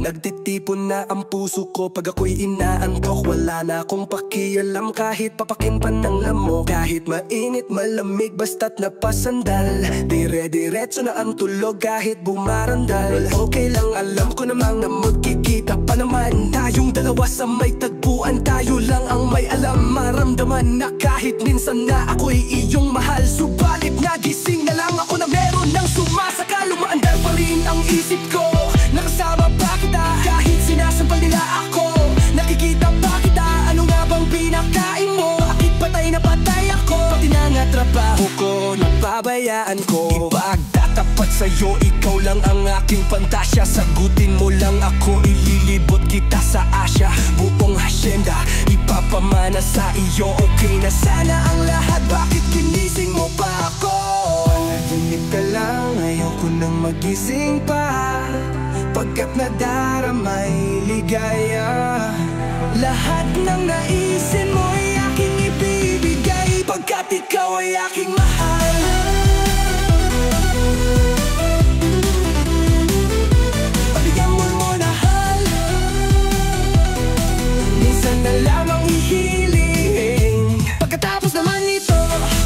Nagtitipon na ang puso ko pag ako'y inaantok. Wala na akong pakialam kahit papakin pa ng lamok. Kahit mainit malamig basta't napasandal, dire-diretso na ang tulog kahit bumarandal. Okay lang, alam ko namang na magkikita pa naman tayong dalawa sa may tagpuan. Tayo lang ang may alam, maramdaman na kahit minsan na ako'y iyong mahal. Subalit nagising na lang ako na meron ng sumasakal. Umaandar pa rin ang isip ko, nakasama pa kita kahit sinasampal nila ako. Nakikita pa kita, ano nga bang pinakain mo? Bakit patay na patay ako? Pati na nga trabaho ko, napabayaan ko. Ipagtatapat sa'yo, ikaw lang ang aking pantasya. Sagutin mo lang ako, ililibot kita sa Asya. Buong hasyenda, ipapamana sa iyo. Okay na sana ang lahat, bakit ginising mo pa ako? Panaginip ka lang, ayoko nang magising pa. Pagkat nadaramay ligaya, lahat ng naisin mo'y aking ibibigay. Pagkat ikaw ay aking mahal. Pabigyan mo muna hal. Minsan na lamang ihiling, pagkatapos naman nito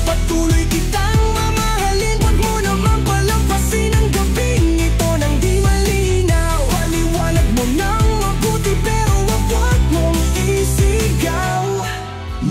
patuloy kitang mamahalin. Huwag mo naman palampasin ang gabing ito nang di malinaw. Paliwanag mo nang mabuti pero wag mong isigaw.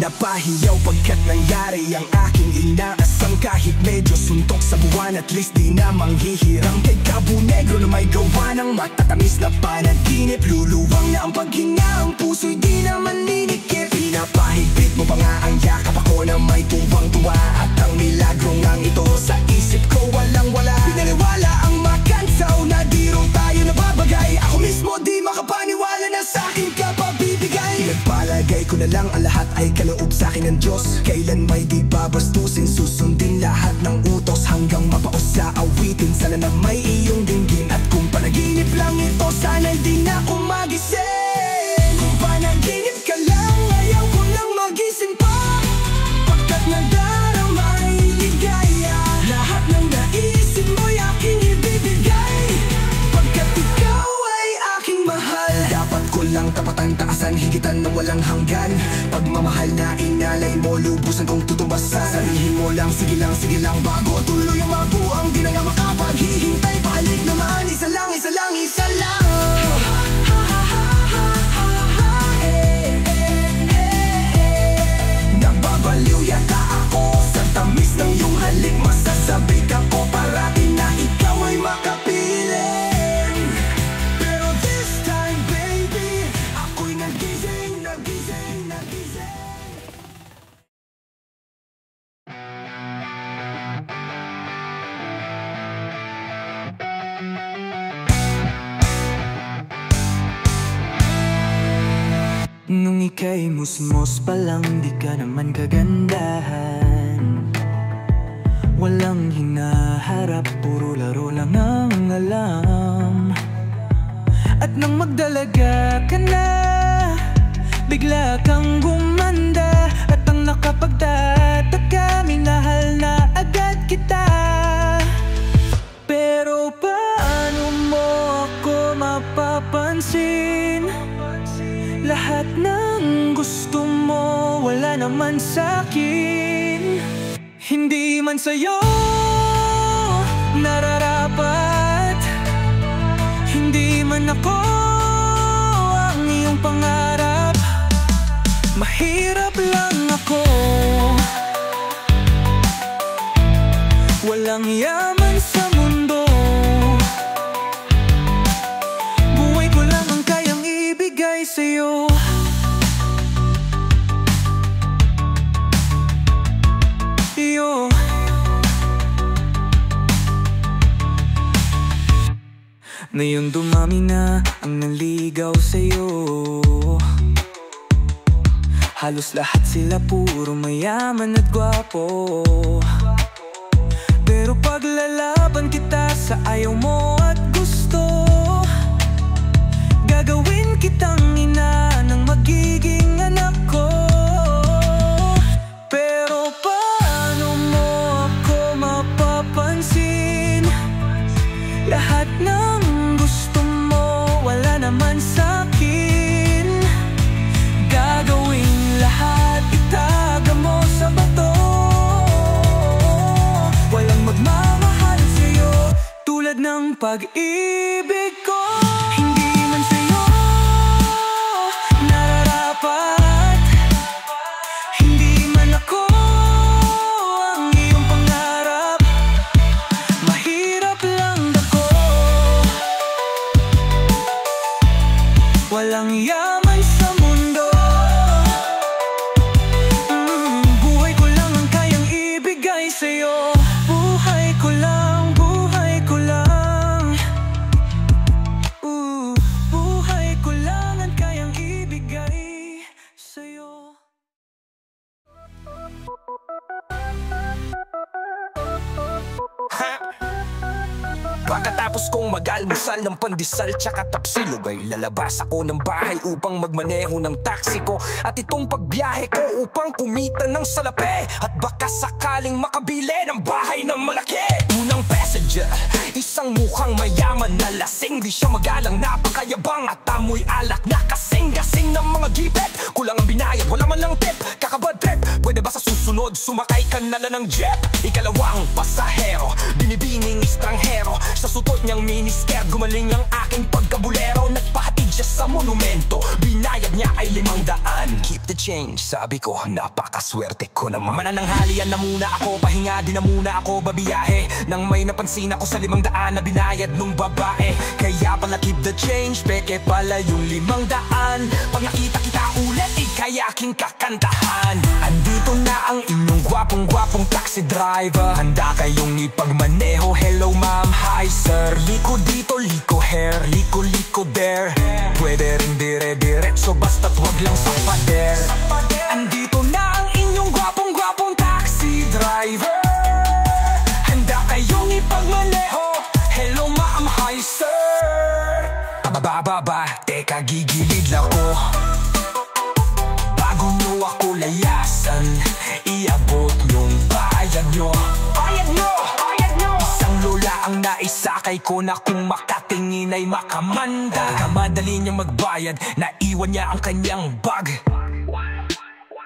Napahiyaw pagkat nangyari ang aking inaasam. Kahit medyo suntok sa buwan, at least di na manghihiram. Kay Cabo Negro na may gawa ng matatamis na panaginip. Luluwang na ang paghinga, ang puso'y di na maninikip. Pinapahigpit mo pa nga ang yakap, ako na may tuwang-tuwa. At ang milagro ngang ito sa isip ko walang-wala. Pinaniwala ang makansaw na di raw tayo nababagay. Ako mismo di makapaniwala na sa'kin ka pabibigay. Pinagpalagay ko na lang ang lahat ay kaloob sa'kin ng Diyos. Kailan may di babastusin, susundin lahat ng utos hanggang mapaos sa awitin. Sana na may iyong dinggin, at kung panaginip lang ito, sana'y di na ako magising. Kung panaginip ka lang, ayaw ko nang magising pa. Pagkat nadaramay ligaya, lahat ng naisin mo'y aking ibibigay. Pagkat ikaw ay aking mahal. Dapat ko lang tapatan, taasan, higitan na walang hanggan. Pagmamahal na inalay mo, lubusan kong tutumbasan. Sabihin mo lang, sige lang, bago tuloy ang mabuang. Di na nga makapaghihintay, pahalik naman. Isa lang, isa lang, isa lang. Nababaliw yata ako sa tamis ng iyong halik. Masasabi ka ko parati na ikaw ay makapiling. Pero this time baby, ako'y nagising, nagising, nagising. Nung ika'y musmos pa lang, di ka naman kagandahan. Walang hinaharap, puro laro lang ang alam. At nang magdalaga ka na, bigla kang gumanda. At ang nakapagtataka, minahal na agad kita. Pero paano mo ako mapapansin? Lahat ng gusto mo, wala naman sa'kin. Hindi man sa'yo nararapat, hindi man ako ang iyong pangarap. Mahirap lang ako, walang yaman sa mundo. Buhay ko lang ang kayang ibigay sa'yo. Ngayon dumami na ang naligaw sa'yo. Halos lahat sila puro mayaman at gwapo. Pero paglalaban kita sa ayaw mo at gusto, gagawin kitang ina ng magiging anak ko. Pero paano mo ako mapapansin? Lahat ng gusto mo, wala na naman sa'kin. Gagawing lahat, itaga mo sa bato. Walang magmamahal sa'yo tulad ng pag-ibig ko. Hindi man sa'yo nararapat, hindi man ako ang iyong pangarap. Mahirap lang ako, walang yaman sa mundo. Buhay ko lang ang kayang ibigay sa'yo. Buhay ko lang, buhay ko lang. Buhay ko lang ang kayang ibigay sa'yo. Pagkatapos kong mag-almusal ng pandesal tsaka tapsilog, ay lalabas ako ng bahay upang magmaneho ng taxi ko. At itong pagbiyahe ko upang kumita ng salapi, at baka sakaling makabili ng bahay ng malaki. Unang passenger, isang mukhang mayaman na lasing. Di siya magalang, napakayabang at amoy alak na kasing-gasing ng mga gipet. Kulang ang binayad, wala man lang tip, kakabad trip. Pwede ba sa susunod sumakay ka na lang ng jeep? Ikalawang pasahero, binibining estranghero. Sa sutot niyang miniskirt, gumaling ang aking pagkabulero. Nagpahatid siya sa monumento, binayad niya ay 500. Keep the change, sabi ko, napakaswerte ko naman. Manananghalian na muna ako, pahinga din na muna ako babiyahe. Nang may napansin ako sa 500 na binayad nung babae. Kaya pala keep the change, peke pala yung 500. Pag nakita kita ulit, ikay aking kakantahan. Andito na ang inyong gwapong-gwapong taxi driver. Handa kayong ipagmaneho, hello ma'am, hi sir. Liko dito, liko here, liko there. Pwede rin dire-diretso, basta't wag lang sa pader. Andito na ang inyong gwapong-gwapong taxi driver. Handa kayong ipagmaneho, hello ma'am, hi sir. Bababa, teka gigilid lang ko. Bago nyo ako layasan, iabot yung bayad nyo. Bayad nyo! Isang lola ang naisakay ko na kung makatingin ay makamanda. Kamadali niyang magbayad, naiwan niya ang kanyang bag.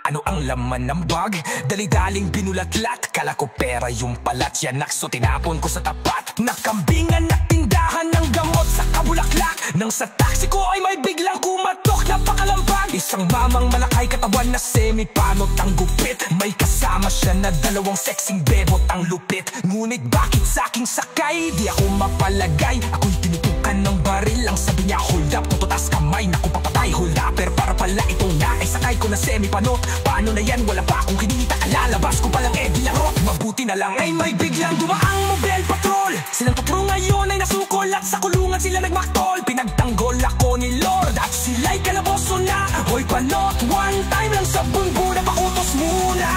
Ano ang laman ng bag? Dali-daling binulatlat, kala ko pera yung palat. Yan nakso tinapon ko sa tapat. Nakambingan na tindahan ng gamot sa kabulaklak. Nang sa taxi ko ay may biglang kumatok, napakalambag. Isang mamang malakay katawan na semi-panot ang gupit. May kasama siya na 2 sexing bebot ang lupit. Ngunit bakit sa aking sakay di ako mapalagay? Ako'y tinutukan ng baril, ang sabi niya hold up, tututas kamay. Naku papatay, hold upper para pala itong naisakay ko na semi-panot. Paano na yan? Wala pa akong kininita, kalalabas ko palang larot. Mabuti na lang ay may biglang dumaang mobile patrol. Silang patro ngayon ay nasukol at sa kulungan sila nagmaktol. Pinagtanggol ako ni Lord at sila'y kalaboso na. Hoy panot, one time lang sa bunbuna, pakutos muna.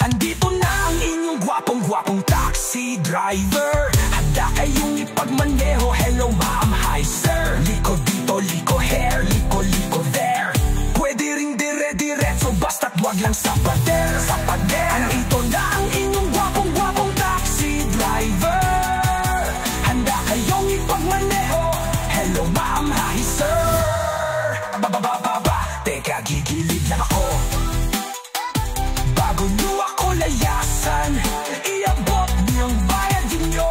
Andito na ang inyong gwapong-gwapong taxi driver. Handa kayong ipagmaneho, hello ma'am, hi sir. Liko dito, liko here, liko there. Pwede ring dire-diretso, basta't wag lang sa pader. Andito na ang inyong gwapong-gwapong taxi driver. Handa kayong ipagmaneho, hello ma'am, hi sir. Teka, gigilid lang ako. Bago nyo ako layasan, iabot niyong bayad nyo.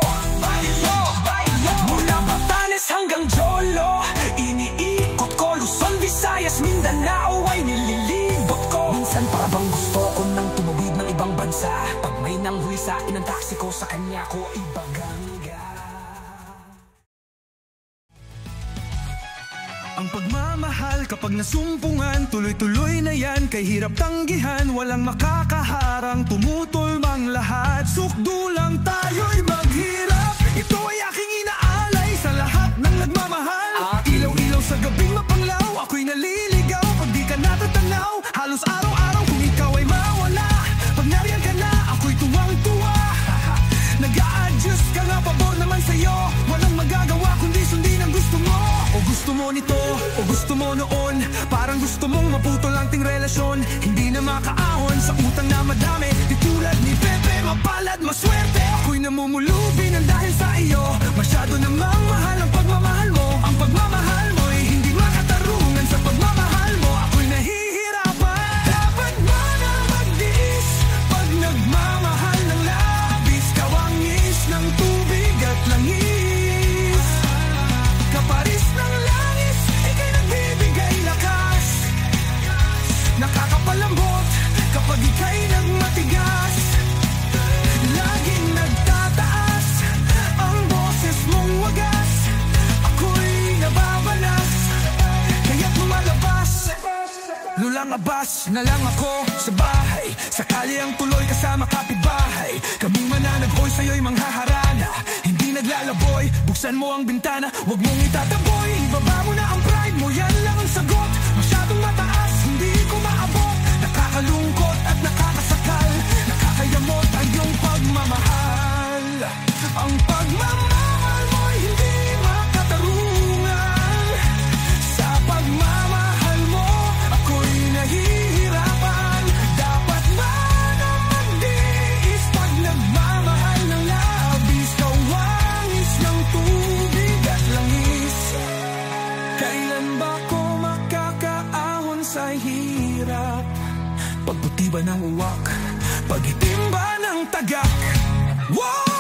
Mula Batanes hanggang Jolo, iniikot ko Luzon, Visayas, Mindanao ay nililibot ko. Minsan parang gusto ko nang tumawid ng ibang bansa. Pag may nanghuli sa akin ang taxi ko, sa kanya ko ibagangga. Ang pagmamahal kapag nasumpungan, tuloy-tuloy na yan. Kay hirap tanggihan, walang makakaharang, tumutol mang lahat. Sukdo lang tayo'y maghirap, ito ay aking inaalay sa lahat ng nagmamahal. Ilaw-ilaw sa gabing mapanglaw, ako'y naliligaw pag di ka natatanaw. Halos araw-araw kung ikaw ay mawala, pag nariyan ka na, ako'y tuwang-tuwa. Nag-a-adjust ka nga, pabor naman sa'yo. Walang magagawa kundi sundin ang gusto mo. O gusto mo nito, o gusto mo noon. Parang gusto mong maputol ang ting relasyon. Hindi na makaahon sa utang na madami. Di tulad ni Pepe, mapalad, maswerte. Ako'y namumulubi ng dahil sa iyo. Masyado namang mahal ang pagmamahal mo. Ang pagmamahal langabas na lang ako sa bahay. Sakali ang tuloy kasama kapitbahay. Kaming mananaghoy sa'yo'y manghaharana. Hindi naglalaboy, buksan mo ang bintana, huwag mong itataboy. Ibaba mo na ang pride mo, yan lang ang sagot. Masyadong mataas, hindi ko maabot. Nakakalungkot at nakakasakal, nakakayamot ang iyong pagmamahal. Ang pagmamahal mo'y hindi makatarungan. Sa pagmamahal mo, ako'y nahihirapan. Dapat ba na magdiis pag nagmamahal ng labis? Kawangis ng tubig at langis. Kailan ba ko makakaahon sa hirap? Pagputi ba ng uwak? Pagitim ba ng tagak? Wow!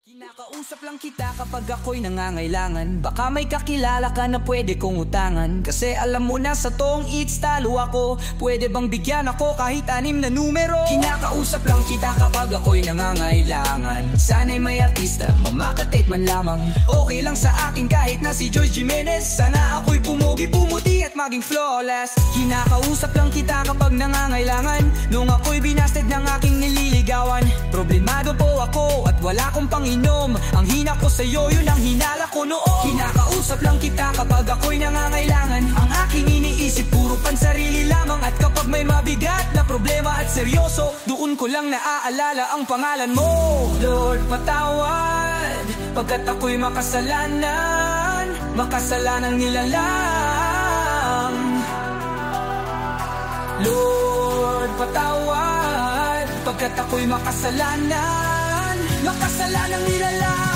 Kinakausap lang kita kapag ako'y nangangailangan. Baka may kakilala ka na pwede kong utangan. Kasi alam mo na sa tong eats talo ako. Pwede bang bigyan ako kahit 6 na numero? Kinakausap lang kita kapag ako'y nangangailangan. Sana'y may artista, mamakatate man lamang. Okay lang sa akin kahit na si Joyce Jimenez. Sana ako'y pumugi, pumuti at maging flawless. Kinakausap lang kita kapag nangangailangan. Nung ako'y binasted ng aking nililigawan. Problemado po ako at wala akong Panginoon. Ang hina ko sa'yo, yun ang hinala ko noon. Kinakausap lang kita kapag ako'y nangangailangan. Ang aking iniisip, puro pansarili lamang. At kapag may mabigat na problema at seryoso, doon ko lang naaalala ang pangalan mo. Lord, patawad pagkat ako'y makasalanan. Makasalanang nilalang. Lord, patawad pagkat ako'y makasalanan. Makasalanang nilalang.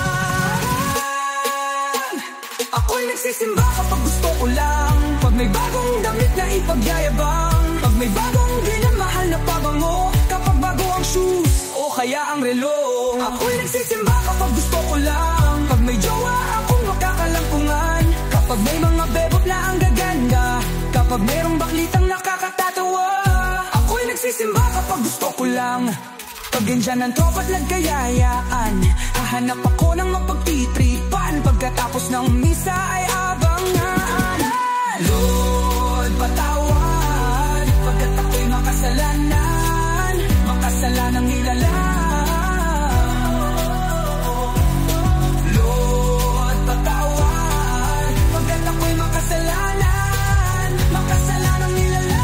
Ako'y nagsisimba kapag gusto ko lang. Pag may bagong damit na ipagyayabang. Pag may bagong ginamahal na pabango. Kapag bago ang shoes o kaya ang relo. Ako'y nagsisimba kapag gusto ko lang. Pag may jowa akong makakalampungan. Kapag may mga bebot na ang gaganda. Kapag mayroong baklitang nakakatatawa. Ako'y nagsisimba kapag gusto ko lang. Pag andyan ang tropa't nagkayayaan. Hahanap ako ng mapagtitripan. Pagkatapos ng misa ay abangan. Lord, patawad pagkat ako'y makasalanan. Makasalanang nilalang. Lord, patawad pagkat ako'y makasalanan. Makasalanang nilalang.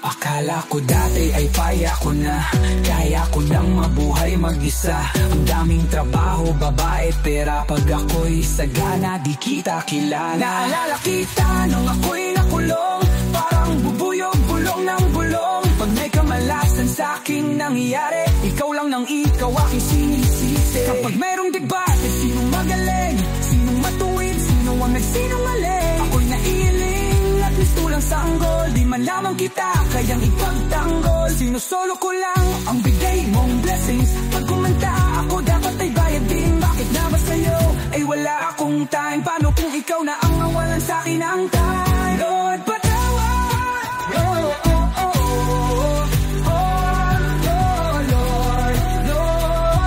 Akala ko dati ay paya ko na. Kaya ko nang mabuhay mag-isa. Ang daming trabaho, babae, pera. Pag ako'y sagana, di kita kilala. Naalala kita nung ako'y nakulong. Parang bubuyog, bulong ng bulong. Pag may kamalasan sa aking nangyayari, ikaw lang nang ikaw aking sinisisi. Kapag mayroong debate, sinong magaling? Sinong matuwid? Sino ang nagsinungaling? Ako'y naiiling at mistulang sanggol. Di man lamang kita kayang ipagtanggol. Sinusolo ko lang ang bigay mong blessings. Pag kumanta ako dapat ay bayad din. Bakit na ba sa'yo ay wala akong time? Paano kung ikaw na ang nawalan sa'kin ng time? Lord, patawad. Oh, oh, oh, oh. Oh, Lord, Lord, Lord,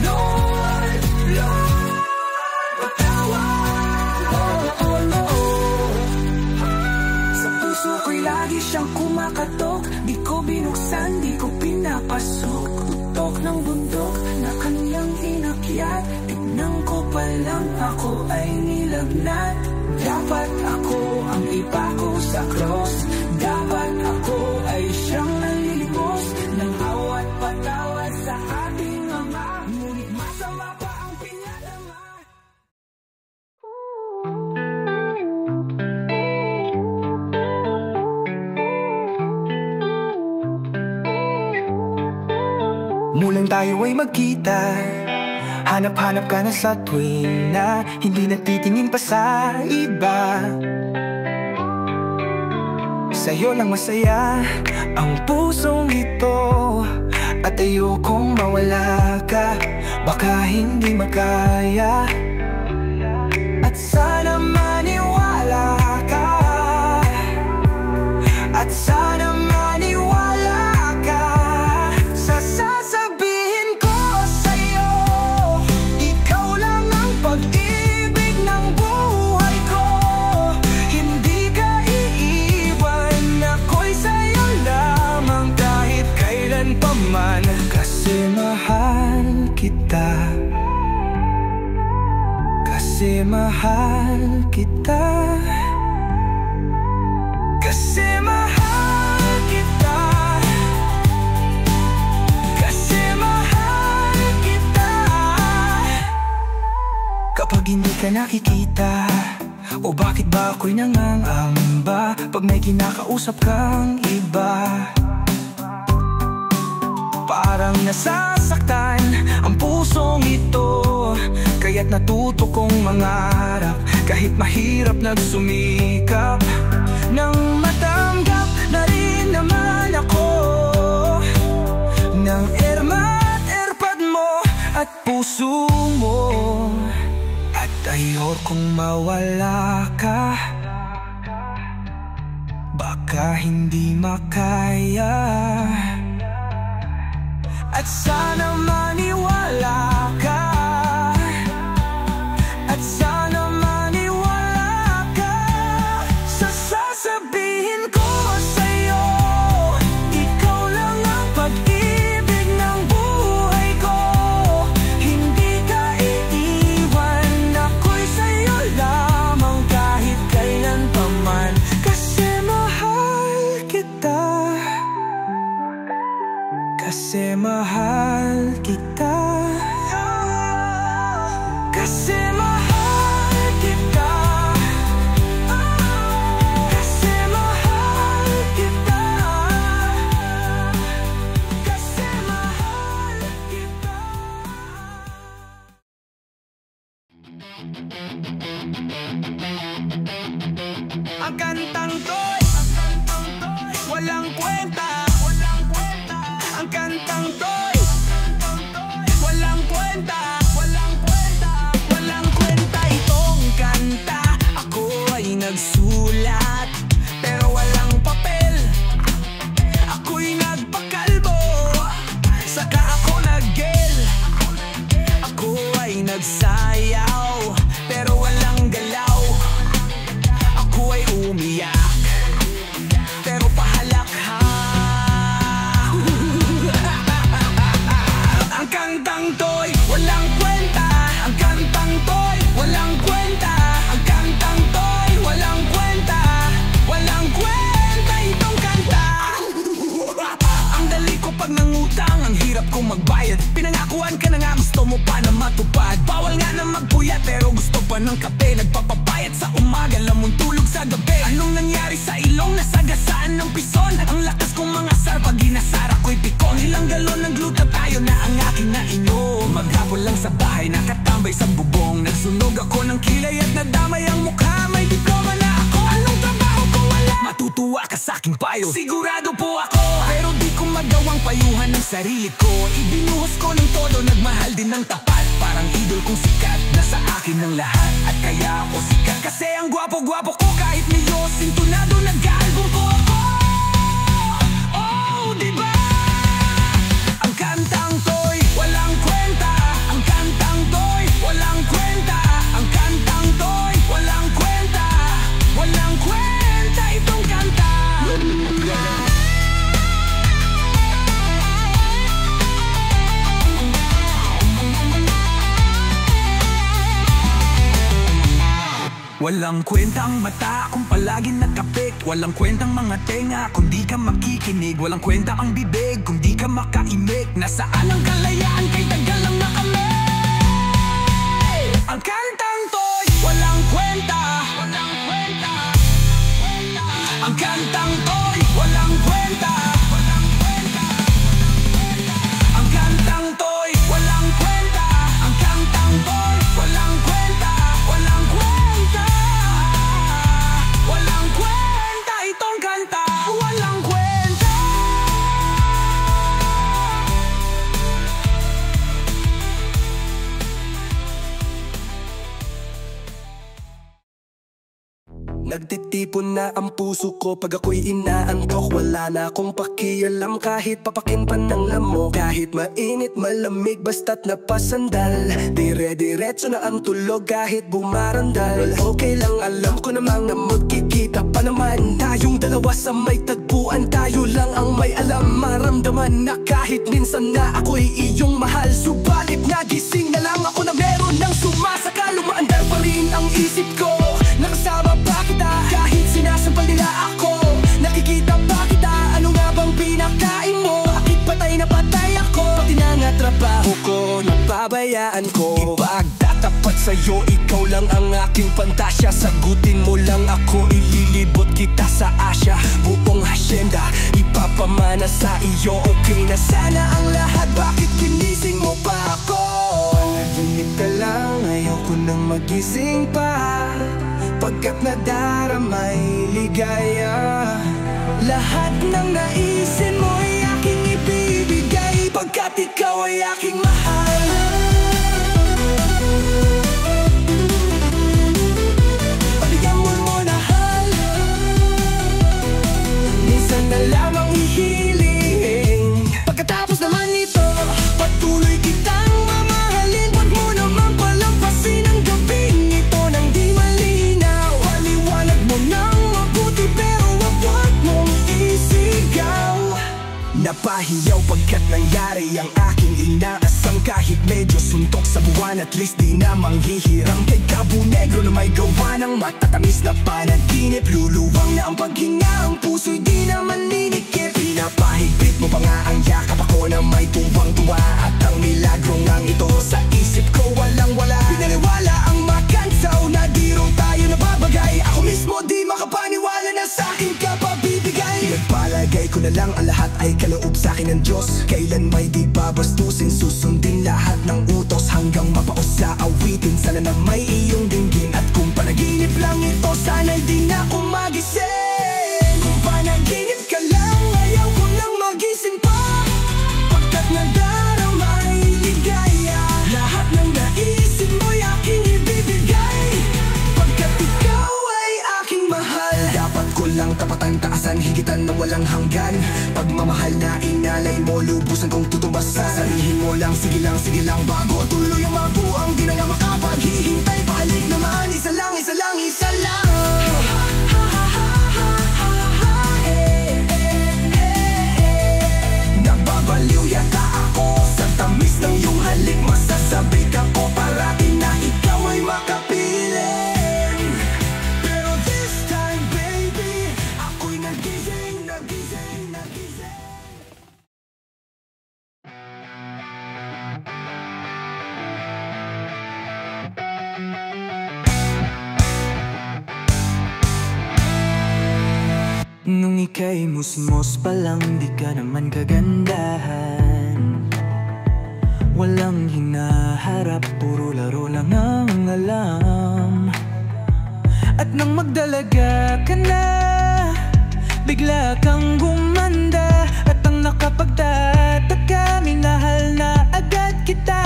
Lord, Lord, patawad. Oh, oh, Lord. Sa puso ko'y lagi siyang kumakatok. Di ko binuksan, di ko pinapasok. Tutok ng bundok na kanyang inakyat. Tignan ko pa lang ako ay nilagnat. Dapat ako ang ipako sa cross. Dapat ako ay siyang nalilibos ng awat patawad sa ating Ama. Ngunit masama pa tayo ay magkita. Hanap-hanap ka na sa tuwing na hindi natitingin pa sa iba. Sa'yo lang masaya ang pusong ito, at ayokong mawala ka, baka hindi makaya. At sana maniwala ka, at sana maniwala ka sa sasabihin ko sa'yo. Ikaw lang ang pag-ibig ng buhay ko, hindi ka iiwan, ako'y sa'yo lamang kahit kailan pa man. Kasi mahal kita, kasi mahal kita, kasi mahal kita, kasi mahal kita. Kapag hindi ka nakikita, o bakit ba ako'y nangangamba pag may kinakausap kang iba? Parang nasasaktan ang pusong ito, kaya't natuto kong mangarap kahit mahirap nagsumikap. Nang matanggap na rin naman ako ng ermat erpad mo at puso mo, at ayokong mawala ka, baka hindi makaya. At sana maniwala ka, at sana maniwala ka sa sasabihin ko sa'yo. Ikaw lang ang pag-ibig ng buhay ko, hindi ka iiwan, ako'y sa'yo lamang kahit kailan pa man. Kasi mahal kita, kasi mahal kita, kasi mahal kita, kasi mahal kita, kasi mahal kita. Ang kantang to'y walang kwenta. Ang kantang to'y walang kwenta, walang kwenta, walang kwenta. Itong kanta ako ay nagsulat, pero walang papel. Ako'y nagpakalbo, saka ako naggel. Ako ay nagsayaw, pero walang galaw. Ako ay umiyak, pero pahalakha. Ang kantang to'y walang kwenta, ang kantang to'y walang kwenta, ang kantang to'y walang kwenta, walang kwenta itong kanta. Ang dali ko pag nangutang, ang hirap kong magbayad. Pinangakuan ka na nga, gusto mo pa na matupad. Bawal nga na magpuyat, pero gusto pa ng kape. Nagpapapayat sa umaga, lamang tulog sa gabi. Anong nangyari sa ilong, nasagasaan ng pison? Ang lakas kong mga sar, pag ginasara ko'y pikon. Ilang galon ng gluta tayo na ang aking nainom. Maghapon lang sa bahay, nakatambay sa bubong. Nagsunog ako ng kilay at nadamay ang mukha. May diploma na ako, anong trabaho ko wala? Matutuwa ka sa'king payo, sigurado po ako. Pero di ko magawang payuhan ng sarili ko. Ibinuhos ko ng todo, nagmahal din ng tapat. Parang idol kong sikat, nasa akin ng lahat. At kaya ako sikat, kasi ang gwapo-gwapo ko. Kahit medyo sintunado, nag-album po ako. Oh, diba? Ang kantang to'y walang kwenta, ang kantang to'y walang kwenta, ang kantang to'y walang kwenta, walang kwenta itong kanta. Walang kwenta ang mata kung palagi nakapik. Walang kwentang mga tenga kung di ka makikinig. Walang kwenta ang bibig kung di ka makaimik. Nasaan ang kalayaan kay tagal lang na kami? Ang kantang to'y walang kwenta, walang kwenta, ang kantang to'y walang kwenta, walang kwenta, ang kantang to'y Nagtitipon na ang puso ko pag ako'y inaantok. Wala na akong pakialam kahit papakin pa ng lamok. Kahit mainit malamig basta't napasandal. Dire-diretso na ang tulog kahit bumarandal. Okay lang, alam ko namang na magkikita pa naman tayong dalawa sa may tagpuan. Tayo lang ang may alam, maramdaman na kahit minsan na ako'y iyong mahal. Subalit nagising na lang ako na meron ng sumasakal. Umaandar pa rin ang isip ko, nakasama pa kita kahit sinasampal nila ako. Nakikita pa kita, ano nga bang pinakain mo? Bakit patay na patay ako? Pati na nga trabaho ko, napabayaan ko. Ipagtatapat sa'yo, ikaw lang ang aking pantasya. Sagutin mo lang ako, ililibot kita sa Asya. Buong hasyenda, ipapamana sa iyo. Okay na sana ang lahat, bakit ginising mo pa ako? Panaginip ka lang, ayoko nang magising pa. Pagkat nadaramay ligaya. Lahat ng naisin mo'y aking ibibigay. Pagkat ikaw ay aking mahal. Paligyan mo muna hal. Minsan na lamang hihiling. Pagkatapos naman nito, patuloy kitang mamahalin. Huwag mo naman palampasin ang gabing ito nang di malinaw. Paliwanag mo nang mabuti pero wag mong isigaw. Napahiyaw pagkat nangyari ang aking inaasam. Kahit medyo suntok sa buwan, at least di na manghihiram. Kay Cabo Negro na may gawa ng matatamis na panaginip. Luluwang na ang paghinga, ang puso'y di na maninikip. Pinapahigpit mo pa nga ang yakap ako na may tuwang-tuwa. At ang milagro ngang ito sa isip ko walang-wala. Pinaniwala ang makansaw na di raw tayo nababagay. Ako mismo di makapaniwala na sa'kin ka pabibigay. Pinagpalagay ko na lang ang lahat ay kaloob sa'kin ng Diyos. Kailan may di babastusin, susundin lahat ng utos. Hanggang mapaos sa awitin, sana na may iyong dinggin. At kung panaginip lang ito, sana'y di na ako magising. Kung panaginip ka lang, ayaw ko nang magising pa. Pagkat nadaramay ligaya. Lahat ng naisin mo'y aking ibibigay. Pagkat ikaw ay aking mahal. Dapat ko lang tapatan, taasan, higitan na walang hanggan. Pagmamahal na inalay mo, lubusan kong tutubasan. Sarihin mo lang, sige lang, bago tuloy ang mabuang. Di na nga makapaghihintay, pahalik naman. Isa lang, isa lang, isa lang. Nagbabaliw yata ako sa tamis ng iyong halik. Masasabik ako parati na ikaw ay makapiling. Pero this time baby, ako'y nagising. Nung ika'y musmos pa lang, di ka naman kagandahan. Walang hinaharap, puro laro lang ang alam. At nang magdalaga ka na, bigla kang gumanda. At ang nakapagtataka, minahal na agad kita.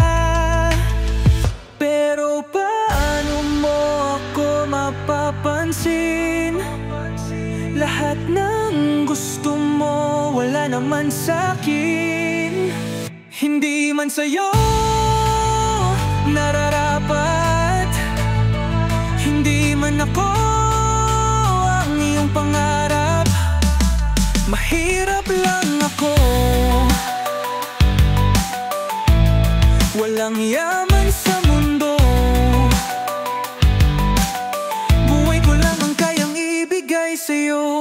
Pero paano mo ako mapapansin? Lahat ng gusto mo, wala naman sa'kin. Hindi man sa'yo nararapat, hindi man ako ang iyong pangarap. Mahirap lang ako, walang yaman sa mundo. Buhay ko lang ang kayang ibigay sa'yo.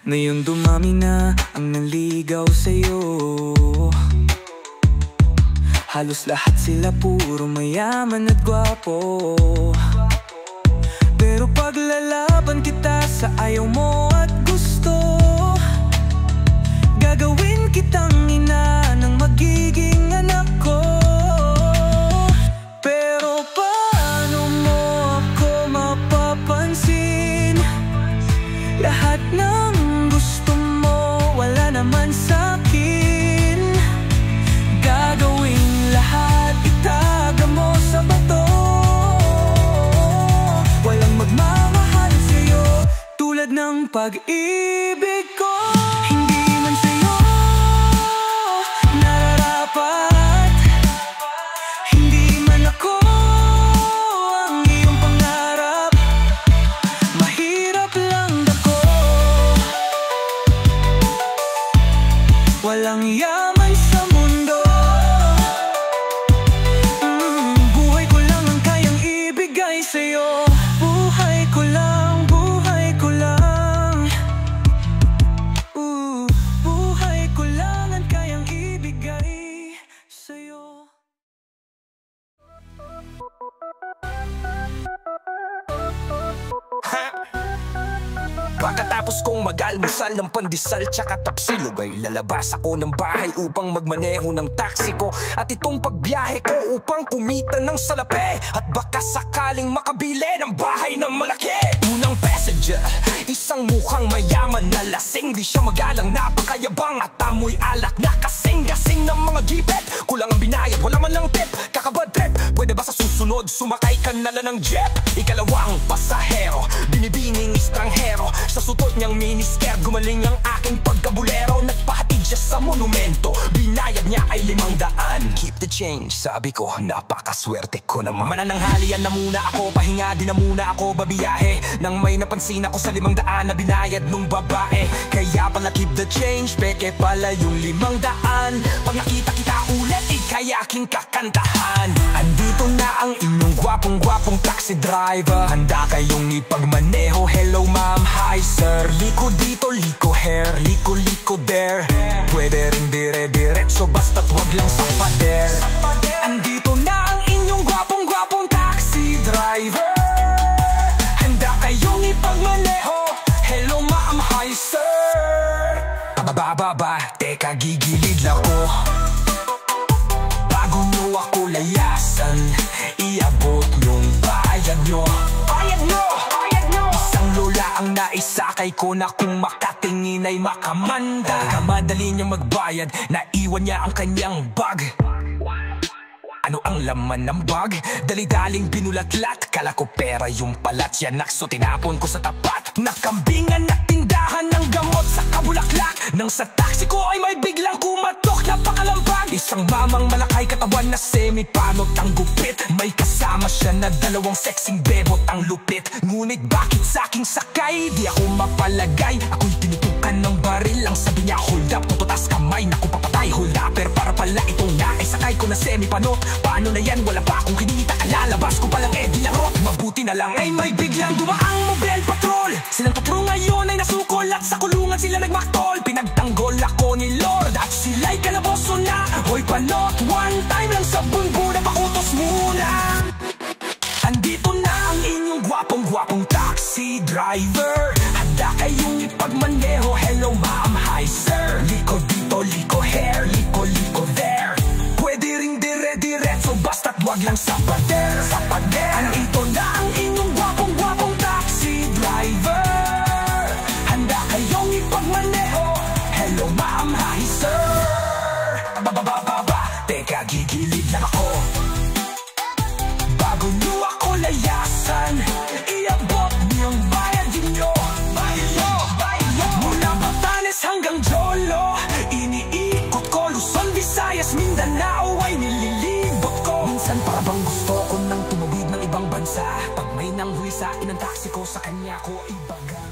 Ngayon dumami na ang naligaw sa'yo. Halos lahat sila puro mayaman at gwapo. Pero paglalaban kita sa ayaw mo at gusto, gagawin kitang ina ng magiging anak ko. Pero paano mo ako mapapansin? Lahat ng gusto mo, wala naman sa'kin. yung pag-ibig ko. Hindi man sa'yo nararapat, hindi man ako ang iyong pangarap. Mahirap lang ako, walang yaman sa mundo. Buhay ko lang ang kayang ibigay sa'yo. Buhay ko lang, buhay ko lang. Buhay ko lang ang kayang ibigay sa'yo. Pagkatapos kong mag-almusal ng pandesal tsaka tapsilog ay lalabas ako ng bahay upang magmaneho ng taxi ko. At itong pagbiyahe ko upang kumita ng salapi at baka sakaling makabili ng bahay ng malaki. Unang passenger, isang mukhang mayaman na lasing. Di siya magalang, napakayabang at amoy alak na kasing-gasing ng mga gipet. Kulang ang binayad, wala man lang tip, kakabad trip. Pwede ba sa susunod, sumakay ka na lang ng jeep? Ikalawang pasahero, binibining estranghero. Sa sutot niyang miniskirt, gumaling ang aking pagkabulero. Nagpahatid siya sa monumento, binayad niya ay 500. Keep the change, sabi ko, napakaswerte ko naman. Manananghalian na muna ako, pahinga din na muna ako babiyahe. Nang may napansin ako sa 500 na binayad nung babae. Kaya pala keep the change, peke pala yung 500. Pag nakita kita ulit, ikay aking kakantahan. Andito na ang inyong gwapong-gwapong taxi driver. Handa kayong ipagmaneho, hello ma'am, hi sir. Liko dito, liko here, liko there. Pwede rin dire-diretso, basta't wag lang sa pader. Andito na ang inyong gwapong-gwapong taxi driver. Handa kayong ipagmaneho, hello ma'am, hi sir. Bababa, teka gigilid ako. Bago nyo ako layasan, iabot yung bayad nyo. Bayad nyo! Isang lola ang naisakay ko na kung makatingin ay makamanda. Kamadali niya magbayad, naiwan niya ang kanyang bag. Ano ang laman ng bag? Dali-daling binulatlat, kala ko pera yung palat. Yanak, so tinapon ko sa tapat. Nakambingan na tindahan ng gamot sa kabulaklak. Nang sa taxi ko ay may biglang kumatok, napakalampag. Isang mamang malakay katawan na semi-panot ang gupit. May kasama siya na 2 sexing bebot ang lupit. Ngunit bakit sa aking sakay? Di ako mapalagay. Ako'y tinutukan ng baril. Ang sabi niya, hold up, tututas kamay. Naku papatay, hold upper. Para pala itong naisakay ko na semi-panot. Paano na yan? Wala pa akong kinita. Kalalabas ko palang di larot. Mabuti na lang ay may biglang dumaang mobile patrol. Silang tatlo ngayon ay nasukol at sa kulungan sila nagmaktol. Pinagtanggol ako ni Lord at sila'y kalaboso na. Hoy panot, one time lang sa bunbuna, pakutos muna. Andito na ang inyong gwapong-gwapong taxi driver. Handa kayong ipagmaneho, hello ma'am, hi sir. Liko dito, liko here, liko there. Pwede ring dire-diretso, basta't wag lang sa pader. Andito na ang inyong gwapong-gwapong taxi driver. Handa kayong ipagmaneho, hello ma'am, hi sir. Teka, gigilid lang ako. Bago nyo ako layasan, iabot niyong bayad nyo. Mula Batanes hanggang Jolo, iniikot ko Luzon, Visayas, Mindanao ay nililibot ko. Minsan para bang gusto ko nang tumawid ng ibang bansa. Pag may nanghuli sa akin ang taxi ko, sa kanya ko ibaga.